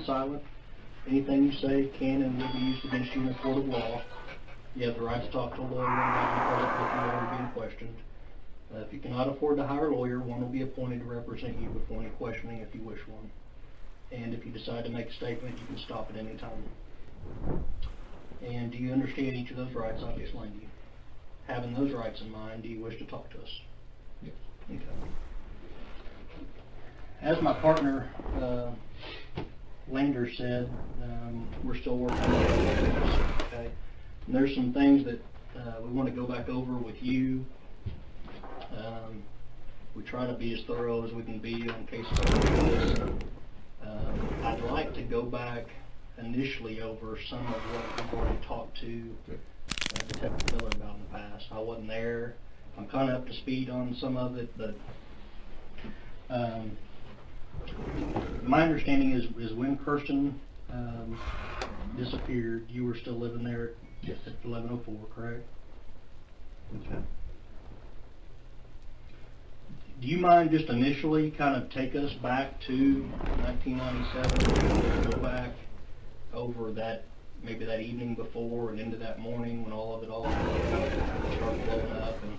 remain silent. Anything you say can and will be used against you in a court of law. You have the right to talk to a lawyer and not be present with the lawyer being questioned. If you cannot afford to hire a lawyer, one will be appointed to represent you before any questioning if you wish one. And if you decide to make a statement, you can stop at any time. And do you understand each of those rights I've explained to you? Having those rights in mind, do you wish to talk to us? Yes. Okay. As my partner, Lander said, we're still working on this, okay? And there's some things that we want to go back over with you. We try to be as thorough as we can be on cases like this. I'd like to go back initially over some of what we've already talked to Detective Miller about in the past. I wasn't there. I'm kind of up to speed on some of it, but my understanding is when Kirsten disappeared, you were still living there at 1104, correct? Okay. Do you mind just initially kind of take us back to 1997, go back over that, maybe that evening before and into that morning when all of it started blowing up, and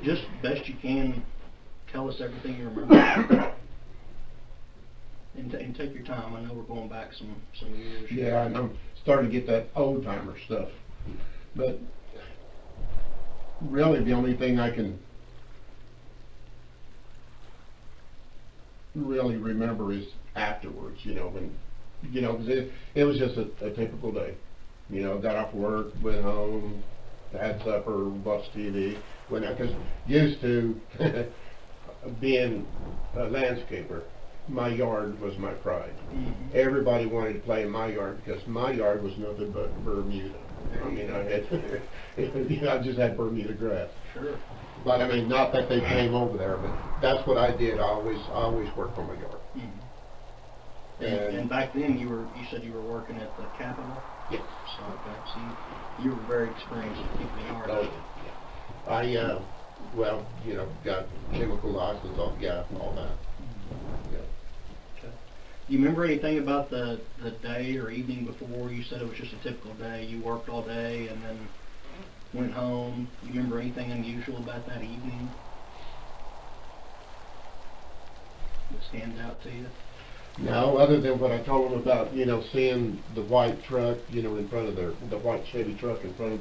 just best you can tell us everything you remember. And take your time. I know we're going back some years. Yeah, and I'm starting to get that old timer stuff. But really the only thing I can really remember is afterwards, when, because it was just a typical day. Got off work, went home, had supper, watched TV, went out, because used to being a landscaper, my yard was my pride. Mm-hmm. Everybody wanted to play in my yard because my yard was nothing but Bermuda. I mean, I had, I just had Bermuda grass. Sure. But I mean, not that they came over there, but that's what I did. I always worked on my yard. Mm-hmm. And back then, you said you were working at the Capitol. Yes. So okay, so you were very experienced at keeping the yard up. I well, got chemical license, all that. Yeah. Okay. Do you remember anything about the day or evening before? You said it was just a typical day. You worked all day and then went home. Do you remember anything unusual about that evening that stands out to you? No, other than what I told them about, seeing the white truck, in front of the white Chevy truck in front of